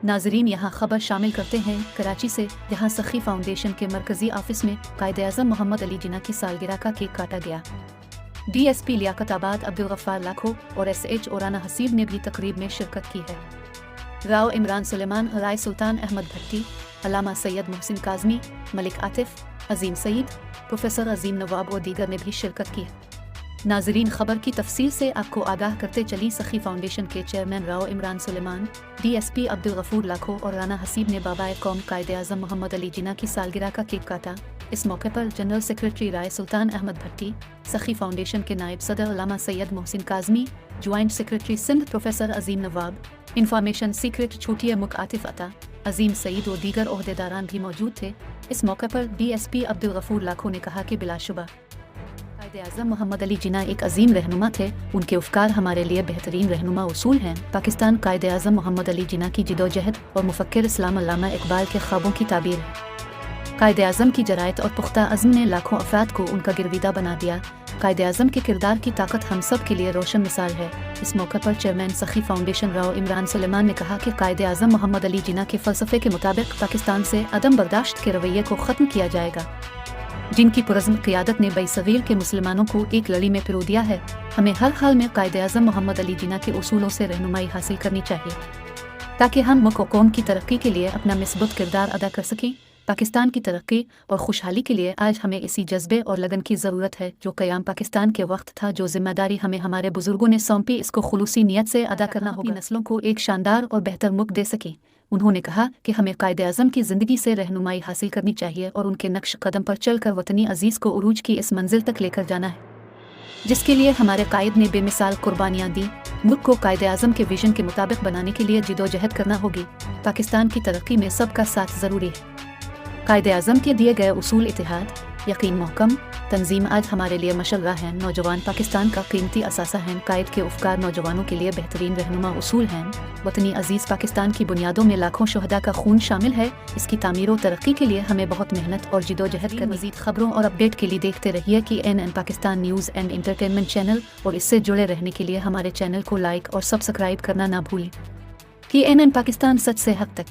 नाजरीन यहाँ खबर शामिल करते हैं कराची से, जहाँ सखी फाउंडेशन के मरकजी ऑफिस में कायद-ए-आज़म मोहम्मद अली जिन्ना की सालगिरह का केक काटा गया। DSP लियाकताबाद अब्दुल गफ्फार लाखो और SH ओराना हसीब ने भी तकरीब में शिरकत की है। राव इमरान सुलेमान, राय सुल्तान अहमद भट्टी, अल्लामा सैयद मोहसिन काज़मी, मलिक आतिफ, अजीम सईद, प्रोफेसर अजीम नवाब और दीगर ने भी शिरकत की है। नाजरीन, खबर की तफसील से आपको आगाह करते चली। सखी फाउंडेशन के चेयरमैन राव इमरान सुलेमान, DSP अब्दुल गफूर लाखो और राना हसीब ने बाबाए कौम कायद-ए-आज़म मोहम्मद अली जिन्ना की सालगिरह का केक काटा। इस मौके पर general secretary Rai Sultan Ahmed Bhatti, Sakhi foundation के नायब सदर अल्लामा Syed Mohsin Kazmi, joint secretary Sindh professor Azeem Nawab, information secretary छोटिया मुक आतिफ अता, अजीम सईद और दीगर ओहदेदारान भी मौजूद थे। इस मौके पर DSP अब्दुल गफूर लाखो ने कहा कि बिलाशुबा कायद-ए-आज़म मोहम्मद अली जिन्ना एक अजीम रहनुमा थे। उनके उफ़कार हमारे लिए बेहतरीन रहनुमा उसूल हैं। पाकिस्तान कायद-ए-आज़म मोहम्मद अली जिन्ना की जिदोजहद और मुफक्किर इस्लाम अल्लामा इकबाल के ख्वाबों की ताबीर है। कायद-ए-आज़म की जरायत और पुख्ता अज़्म ने लाखों अफराद को उनका गिरविदा बना दिया। कायद-ए-आज़म के किरदार की ताकत हम सब के लिए रोशन मिसाल है। इस मौके पर चेयरमैन सखी फाउंडेशन राव इमरान सुलेमान ने कहा कि कायद-ए-आज़म मोहम्मद अली जिन्ना के फ़लसफ़े के मुताबिक पाकिस्तान से अदम बर्दाश्त के रवैये को ख़त्म किया जाएगा, जिनकी पुरज़्म क़ियादत ने बईसगीर के मुसलमानों को एक लड़ी में पिरो दिया है। हमें हर हाल में कायद-ए-आज़म मोहम्मद अली जिन्ना के उसूलों से रहनुमाई हासिल करनी चाहिए, ताकि हम मुल्क और कौम की तरक्की के लिए अपना मिसबत किरदार अदा कर सकें। पाकिस्तान की तरक्की और खुशहाली के लिए आज हमें इसी जज्बे और लगन की ज़रूरत है जो क़याम पाकिस्तान के वक्त था। जो जिम्मेदारी हमें हमारे बुजुर्गों ने सौंपी, इसको खुलूसी नियत से अदा करना होगा, नस्लों को एक शानदार और बेहतर मुल्क दे सकें। उन्होंने कहा कि हमें कायद-ए-आज़म की ज़िंदगी से रहनुमाई हासिल करनी चाहिए और उनके नक्श कदम पर चलकर वतनी अजीज़ को उरूज की इस मंजिल तक लेकर जाना है, जिसके लिए हमारे कायद ने बेमिसाल कुर्बानियाँ दी। मुल्क को कायद-ए-आज़म के विजन के मुताबिक बनाने के लिए जिदोजहद करना होगी। पाकिस्तान की तरक्की में सबका साथ ज़रूरी है। कायद-ए-आज़म के दिए गए उसूल इत्तेहाद, यकीन, मोहकम तंजीम आज हमारे लिए मशअला हैं। नौजवान पाकिस्तान का कीमती असासा हैं। कायद के उफ़कार नौजवानों के लिए बेहतरीन रहनुमा उसूल हैं। वतनी अजीज़ पाकिस्तान की बुनियादों में लाखों शुहदा का खून शामिल है। इसकी तामीर और तरक्की के लिए हमें बहुत मेहनत और जिदोजहद कर। मज़ीद खबरों और अपडेट के लिए देखते रहिए KNN Pakistan news and entertainment channel, और इससे जुड़े रहने के लिए हमारे चैनल को लाइक और सब्सक्राइब करना ना भूलें। KNN पाकिस्तान, सच से हक़ तक।